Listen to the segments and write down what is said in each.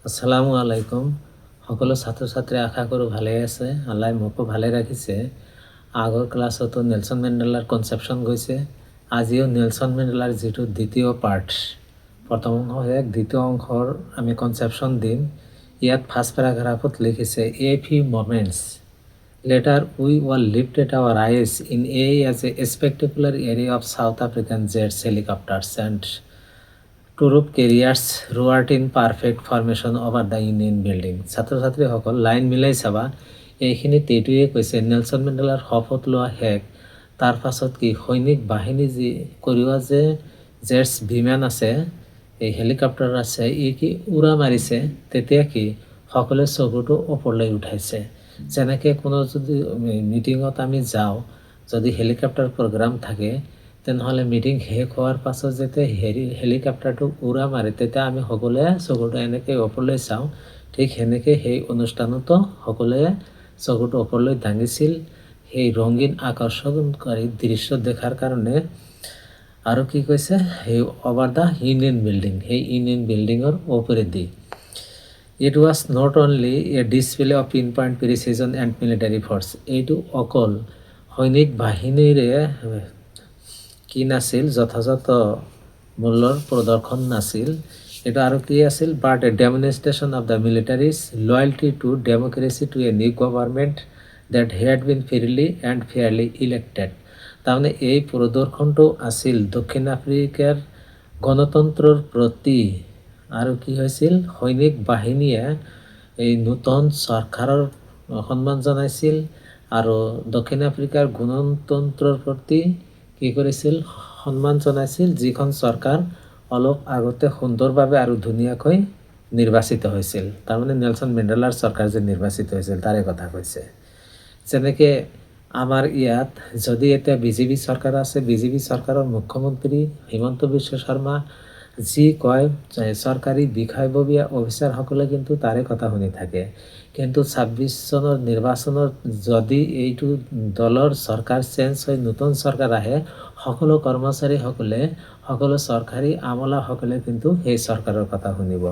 আসসালামু আলাইকুম। সকলো ছাত্ৰ ছাত্ৰী আশা কৰোঁ ভালে আছে। আল্লাহ মোকো ভালে ৰাখিছে। আগৰ ক্লাছতো নেলছন মেণ্ডেলাৰ কনচেপশ্যন গৈছে। আজিও নেলছন মেণ্ডেলাৰ যিটো দ্বিতীয় পাৰ্ট, প্ৰথম অংশ শেষ, দ্বিতীয় অংশৰ আমি কনচেপশ্যন দিম। ইয়াত ফাৰ্ষ্ট পেৰাগ্ৰাফত লিখিছে a few moments later we all lifted our eyes in as a spectacular area of South African jets helicopters and troop carriers roared in perfect formation over the Union building. ছাত্ৰ ছাত্ৰীসকল line মিলাই চাবা, এইখিনিত এইটোৱে কৈছে Nelson মেণ্ডেলাৰ শপত লোৱা শেষ, তাৰ পাছত কি সৈনিক বাহিনী যি কৰিওৱা যে জেটছ বিমান আছে, এই হেলিকপ্টাৰ আছে, ই কি উৰা মাৰিছে, তেতিয়া কি সকলোৱে চকুটো ওপৰলৈ উঠাইছে। যেনেকৈ কোনো যদি মিটিঙত আমি যাওঁ, যদি হেলিকপ্টাৰ প্ৰগ্ৰাম থাকে, তেনেহ'লে মিটিং শেষ হোৱাৰ পাছত যেতিয়া হেলিকপ্টাৰটো উৰা মাৰে, তেতিয়া আমি সকলোৱে চকুটো এনেকৈ ওপৰলৈ চাওঁ। ঠিক সেনেকৈ সেই অনুষ্ঠানতো সকলোৱে চকুটো ওপৰলৈ দাঙিছিল সেই ৰঙীন আকৰ্ষণকাৰী দৃশ্য দেখাৰ কাৰণে। আৰু কি কৈছে, সেই অভাৰ দ্য ইউনিয়ন বিল্ডিং, সেই ইউনিয়ন বিল্ডিঙৰ ওপৰেদি। It was not only a display of pin point precision and military force. এইটো অকল সৈনিক বাহিনীৰে কি নাছিল, যথাযথ মূল্যৰ প্ৰদৰ্শন নাছিল। এইটো আৰু কি আছিল, but a demonstration of the military's loyalty to democracy to a new government that had been freely and fairly elected. তাৰমানে এই প্ৰদৰ্শনটো আছিল দক্ষিণ আফ্ৰিকাৰ গণতন্ত্ৰৰ প্ৰতি। আৰু কি হৈছিল, সৈনিক বাহিনীয়ে এই নতুন চৰকাৰৰ সন্মান জনাইছিল আৰু দক্ষিণ আফ্ৰিকাৰ গণতন্ত্ৰৰ প্ৰতি কি কৰিছিল, সন্মান জনাইছিল, যিখন চৰকাৰ অলপ আগতে সুন্দৰভাৱে আৰু ধুনীয়াকৈ নিৰ্বাচিত হৈছিল। তাৰমানে নেলছন মেণ্ডেলাৰ চৰকাৰ যে নিৰ্বাচিত হৈছিল তাৰে কথা কৈছে। যেনেকৈ আমাৰ ইয়াত যদি এতিয়া বিজেপি চৰকাৰ আছে, বিজেপি চৰকাৰৰ মুখ্যমন্ত্ৰী হিমন্ত বিশ্ব শৰ্মা যি কয়, চৰকাৰী বিষয়ববীয়া অফিচাৰসকলে কিন্তু তাৰে কথা শুনি থাকে। কিন্তু 26 চনৰ নিৰ্বাচনত যদি এইটো দলৰ চৰকাৰ চেঞ্জ হৈ নতুন চৰকাৰ আহে, সকলো কৰ্মচাৰীসকলে, সকলো চৰকাৰী আমলাসকলে কিন্তু সেই চৰকাৰৰ কথা শুনিব।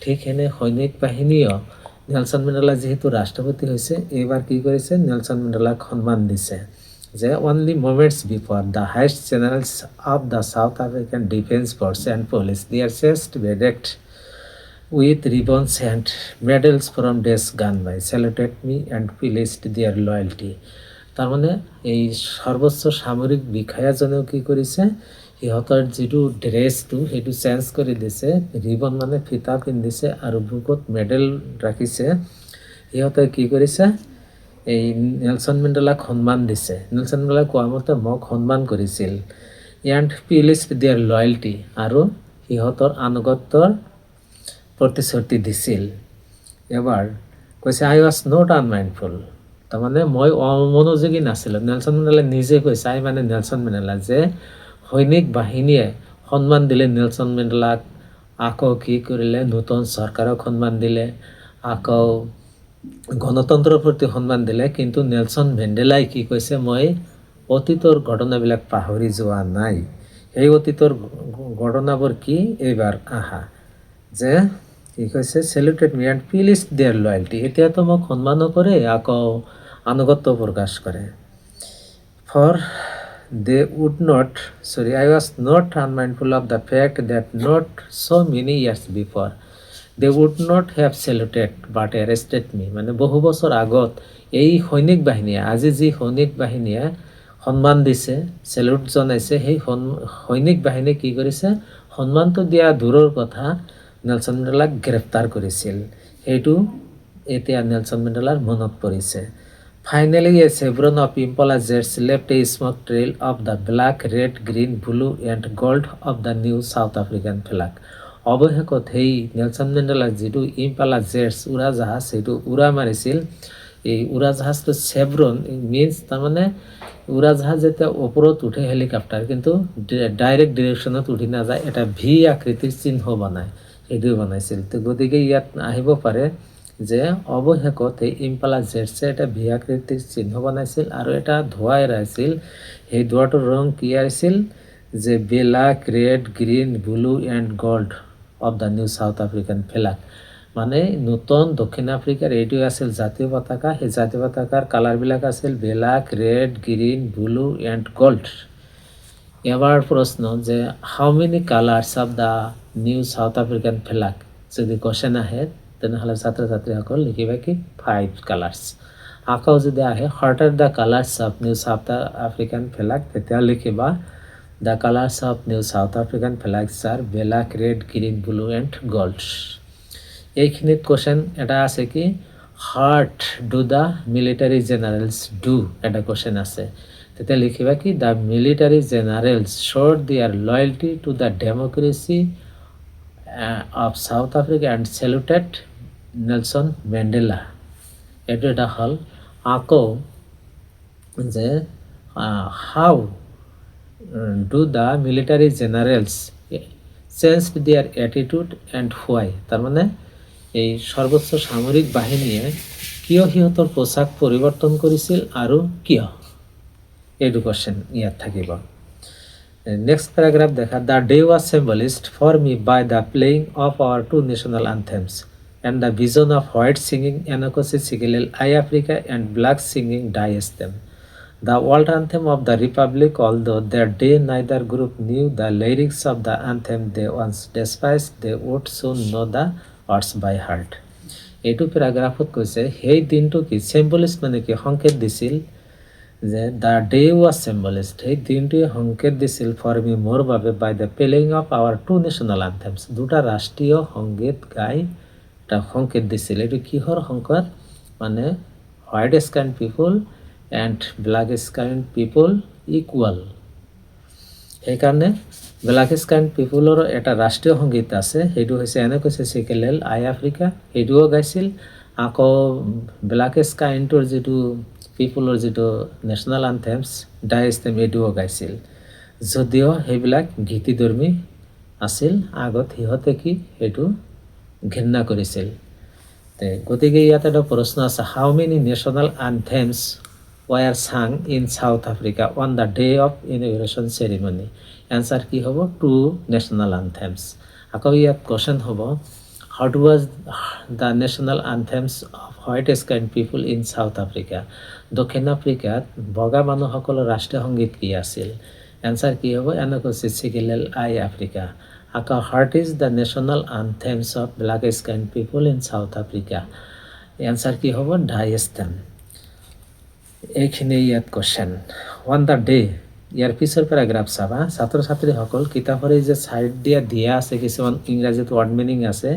ঠিক সেনে সৈনিক বাহিনীয়েও নেলছন মেণ্ডেলা যিহেতু ৰাষ্ট্ৰপতি হৈছে, এইবাৰ কি কৰিছে, নেলছন মেণ্ডেলাক সন্মান দিছে যে only moments before the highest generals of the South African defence force and police their chest bedecked with ribbons and medals from days gone by সেলেটেড me and পিলিস্ট দিয়াৰ লয়্যালটি। তাৰ মানে এই সৰ্বোচ্চ সামৰিক বিষয়াজনেও কি কৰিছে, সিহঁতৰ যিটো ড্ৰেছটো সেইটো চেঞ্জ কৰি দিছে, ৰিবন মানে ফিতা পিন্ধিছে আৰু বুকুত মেডেল ৰাখিছে। সিহঁতে কি কৰিছে, এই নেলছন মেণ্ডেলাক সন্মান দিছে। নেলছন মেণ্ডেলাই কোৱা মতে মোক সন্মান কৰিছিল। এণ্ড পিলিস্ট দিয়াৰ লয়্যালটি, আৰু সিহঁতৰ আনুগত্যৰ প্ৰতিশ্ৰুতি দিছিল। এবাৰ কৈছে আই ৱাজ নট আনমাইণ্ডফুল, তাৰমানে মই অমনোযোগী নাছিলোঁ। নেলছন মেণ্ডেলাই নিজে কৈছে, আই মানে নেলছন মেণ্ডেলা, যে সৈনিক বাহিনীয়ে সন্মান দিলে নেলছন মেণ্ডেলাক, আকৌ কি কৰিলে, নতুন চৰকাৰক সন্মান দিলে, আকৌ গণতন্ত্ৰৰ প্ৰতি সন্মান দিলে। কিন্তু নেলছন মেণ্ডেলাই কি কৈছে, মই অতীতৰ ঘটনাবিলাক পাহৰি যোৱা নাই। সেই অতীতৰ ঘটনাবোৰ কি, এইবাৰ আহা, যে কি কৈছে, saluted me and pledged their loyalty, এতিয়াতো মোক সন্মানো কৰে, আকৌ আনুগত্য প্ৰকাশ কৰে। For they would not, I was not unmindful of the fact that not so' many years before they would not have saluted but arrested me. মানে বহু বছৰ আগত এই সৈনিক বাহিনীয়ে, আজি যি সৈনিক বাহিনীয়ে সন্মান দিছে, চেলুট জনাইছে, সেই সৈনিক বাহিনীয়ে কি কৰিছে, সন্মানটো দিয়া দূৰৰ কথা, নেলছন মেণ্ডেলাক গ্ৰেপ্তাৰ কৰিছিল। সেইটো এতিয়া নেলছন মেণ্ডেলাৰ মনত পৰিছে। Finally a chevron of Impala jets left a smoke trail of the black, red, green, blue and gold of the new South African flag. অৱশেষত সেই নেলছন মেণ্ডেলাৰ যিটো ইম্পালা জেটছ উৰাজাহাজ, সেইটো উৰা মাৰিছিল। এই উৰাজাহাজটো চেভৰন মিনছ, তাৰমানে উৰাজাহাজ যেতিয়া ওপৰত উঠে হেলিকপ্টাৰ, কিন্তু ডাইৰেক্ট ডিৰেকশ্যনত উঠি নাযায়, এটা ভি আকৃতিৰ চিহ্ন বনায়, সেইটো বনাইছিল। তো গতিকে ইয়াত আহিব পাৰে যে অৱশেষত এই ইম্পালা জেটছে এটা ভি আকৃতিৰ চিহ্ন বনাইছিল আৰু এটা ধোঁৱা এৰাইছিল। সেই ধোঁৱাটোৰ ৰং কি আছিল, যে black, red, green, blue and gold of the new South African flag. মানে নতুন দক্ষিণ আফ্ৰিকাৰ এইটো আছিল জাতীয় পতাকা। সেই জাতীয় পতাকাৰ কালাৰবিলাক আছিল black, red, green, blue and gold. এবাৰ প্ৰশ্ন যে how many colours of the new South African flag, যদি কোৱেশ্যন আহে তেনেহ'লে ছাত্ৰ ছাত্ৰীসকল লিখিবা কি 5 কালাৰ্ছ। আকৌ যদি আহে what are the colours of new South African flag, তেতিয়া লিখিবা the colours of new South African flags are black, red, green, blue and gold. এইখিনিত কোৱেশ্যন এটা আছে কি what do the military generals do, এটা কোৱেশ্যন আছে। তেতিয়া লিখিবা কি the military generals showed their loyalty to the democracy of South Africa and saluted Nelson Mandela. এইটো এটা হ'ল। আকৌ যে how do the military জেনাৰেলছ changed দিয়াৰ এটিটিউড এণ্ড হোৱাই, তাৰমানে এই সৰ্বোচ্চ সামৰিক বাহিনীয়ে কিয় সিহঁতৰ পোচাক পৰিৱৰ্তন কৰিছিল আৰু কিয়, এইটো কোৱেশ্যন ইয়াত থাকিব। নেক্সট পেৰাগ্ৰাফ দেখা, the day was symbolised for me by the playing of our 2 national anthems and the vision of white singing Nkosi Sikelel' iAfrika and black singing Die Stem. The world anthem of the Republic, although that day neither group knew the lyrics of the anthem they once despised, they would soon know the words by heart. এইটো পেৰাগ্ৰাফত কৈছে সেই দিনটো কি চিম্বলিষ্ট, মানে কি সংকেত দিছিল, যে দ্য ডে ৱাজ চিম্বলিষ্ট, সেই দিনটোৱে সংকেত দিছিল ফৰ মি, মোৰ বাবে, by the playing of our 2 national anthems, দুটা ৰাষ্ট্ৰীয় সংগীত গাই এটা সংকেত দিছিল। এইটো কিহৰ সংকেত, মানে white skin people and black skin people equal. সেইকাৰণে ব্লেক স্কাইন পিপুলৰ এটা ৰাষ্ট্ৰীয় সংগীত আছে, সেইটো হৈছে এনকচি চিগিলেল আই আফ্ৰিকা, সেইটোও গাইছিল। আকৌ ব্লেক স্কাইনটোৰ যিটো পিপুলৰ যিটো নেশ্যনেল এন্থেমছ ডাই এষ্টেম, এইটোও গাইছিল। যদিও সেইবিলাক গীতিধৰ্মী আছিল, আগত সিহঁতে কি সেইটো ঘৃণা কৰিছিল। গতিকে ইয়াত এটা প্ৰশ্ন আছে, how many national anthems were sung in South Africa on the day of inauguration ceremony? Answer কি হ'ব 2 national anthems. আকৌ ইয়াত কোৱেশ্যন হ'ব, what was the national anthems of white skinned people in South Africa? দক্ষিণ আফ্ৰিকাত বগা মানুহসকলৰ ৰাষ্ট্ৰীয় সংগীত কি আছিল? এনচাৰ কি হ'ব এনকচি চিগিলেল আই আফ্ৰিকা। আকৌ what is the national anthems of black skinned people in South Africa? Answer কি হ'ব ডাই এষ্টেম। এইখিনি ইয়াত কোৱেশ্যন। অন দ্য ডে, ইয়াৰ পিছৰ পেৰাগ্ৰাফ চাবা, ছাত্ৰ ছাত্ৰীসকল কিতাপৰ এই যে ছাইড দিয়া আছে কিছুমান ইংৰাজীত ৱৰ্ড মিনিং আছে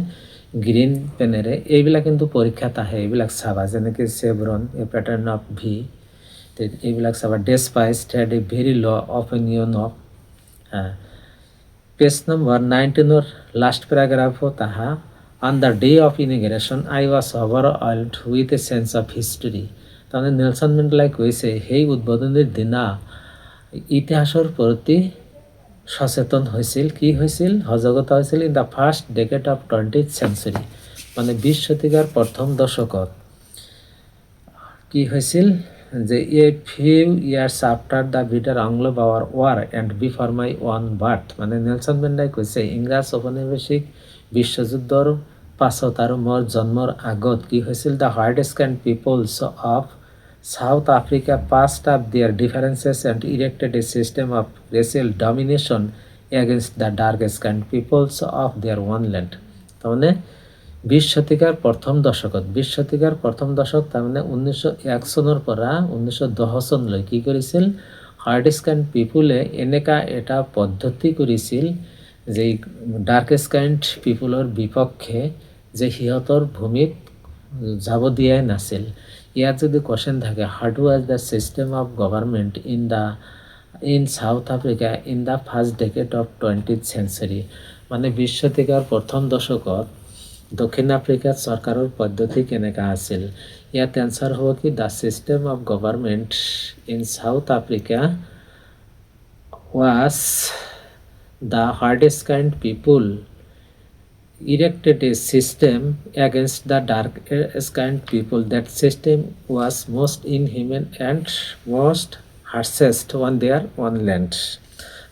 গ্ৰীণ পেনেৰে, এইবিলাক কিন্তু পৰীক্ষাত আহে, এইবিলাক চাবা, যেনেকৈ chevron, a pattern of V, এইবিলাক চাবা। Despite had a very low' opinion of, page number 19ৰ লাষ্ট পেৰাগ্ৰাফত আহা, on the day of inauguration I was overwhelmed with a sense of history. তাৰমানে নেলছন মেণ্ডেলাই কৈছে সেই উদ্বোধনীৰ দিনা ইতিহাসৰ প্ৰতি সচেতন হৈছিল, কি হৈছিল, সজাগতা হৈছিল in the first decade of 20th century, মানে 20 শতিকাৰ প্ৰথম দশকত কি হৈছিল, যে a few years after the British Anglo Boer War and before my own birth, মানে নেলছন মেণ্ডেলাই কৈছে ইংৰাজ ঔপনিৱেশিক বিশ্বযুদ্ধৰ পাছত আৰু মোৰ জন্মৰ আগত কি হৈছিল, the white skin peoples of South Africa passed up their differences and erected a system of racial domination against the dark-skinned peoples of their own land. তার 20 শতিকাৰ প্ৰথম দশকত, 20 শতিকাৰ প্ৰথম দশক তাৰমানে 1901 চনৰ পৰা 1910 চনলৈ কি কৰিছিল, হোৱাইট স্কাইন পিপুলে এনেকা এটা পদ্ধতি কৰিছিল যে ডাৰ্ক স্কাইণ্ড পিপুলৰ বিপক্ষে, যে সিহঁতৰ ভূমিত যাব দিয়াই নাছিল। ইয়াত যদি কোৱেশ্যন থাকে, what was the system of government in South Africa in the first decade of 20th century, মানে 20 শতিকাৰ প্ৰথম দশকত দক্ষিণ আফ্ৰিকাত চৰকাৰৰ পদ্ধতি কেনেকুৱা আছিল। ইয়াত এনচাৰ হ'ব কি, the system of government in South Africa was the white skinned people erected a system against the dark-skinned people. That system was most inhuman and most harshest on their own land.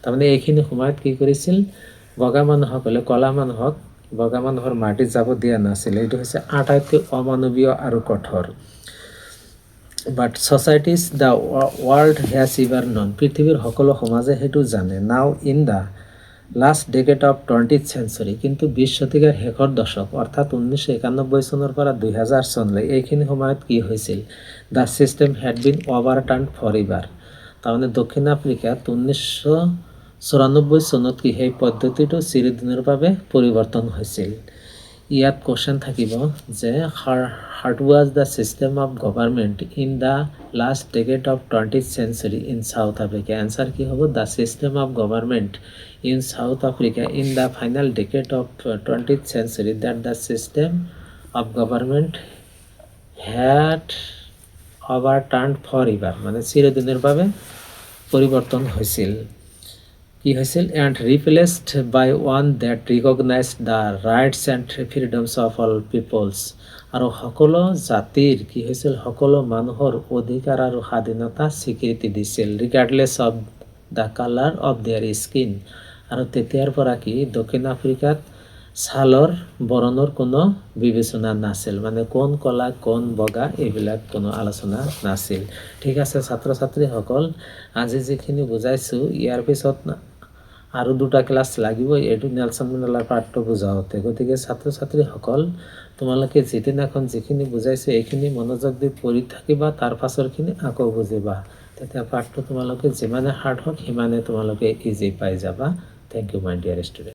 তাৰমানে এইখিনি সময়ত কি কৰিছিল, বগা মানুহসকলে কলা মানুহক বগা মানুহৰ মাটিত যাব দিয়া নাছিল। এইটো হৈছে আটাইতকৈ অমানৱীয় আৰু কঠোৰ। But societies the world has ever known, পৃথিৱীৰ সকলো সমাজে সেইটো জানে। Now in the last decade of 20th century, কিন্তু 20 শতিকাৰ শেষৰ দশক অৰ্থাৎ 1991 চনৰ পৰা 2000 চনলৈ এইখিনি সময়ত কি হৈছিল? The system had been overturned for ever. তাৰমানে দক্ষিণ আফ্ৰিকাত 1994 চনত কি সেই পদ্ধতিটো চিৰদিনৰ বাবে পৰিৱৰ্তন হৈছিল। ইয়াত কোৱেশ্যন থাকিব যে what was the system of government in the last decade of 20th century in South Africa. Answer কি হ'ব? The system of government in South Africa in the final decade of 20th century, that the system of government had overturned for ever, মানে চিৰদিনৰ বাবে পৰিৱৰ্তন হৈছিল। কি হৈছিল? And replaced by one that recognised the rights and freedoms of all peoples, আৰু সকলো জাতিৰ কি হৈছিল? সকলো মানুহৰ অধিকাৰ আৰু স্বাধীনতা স্বীকৃতি দিছিল, regardless of the colour of their skin. আৰু তেতিয়াৰ পৰা কি দক্ষিণ আফ্ৰিকাত ছালৰ বৰণৰ কোনো বিবেচনা নাছিল, মানে কোন কলা কোন বগা এইবিলাক কোনো আলোচনা নাছিল। ঠিক আছে ছাত্ৰ ছাত্ৰীসকল, আজি যিখিনি বুজাইছোঁ ইয়াৰ পিছত আৰু 2টা ক্লাছ লাগিব এইটো নেলছন মেণ্ডেলাৰ পাৰ্টটো বুজাওঁতে। গতিকে ছাত্ৰ ছাত্ৰীসকল, তোমালোকে যিদিনাখন যিখিনি বুজাইছোঁ এইখিনি মনোযোগ দি পঢ়ি থাকিবা, তাৰ পাছৰখিনি আকৌ বুজিবা। তেতিয়া পাৰ্টটো তোমালোকে যিমানে হাৰ্ড হওক সিমানে তোমালোকে ইজি পাই যাবা। Thank you my dear student.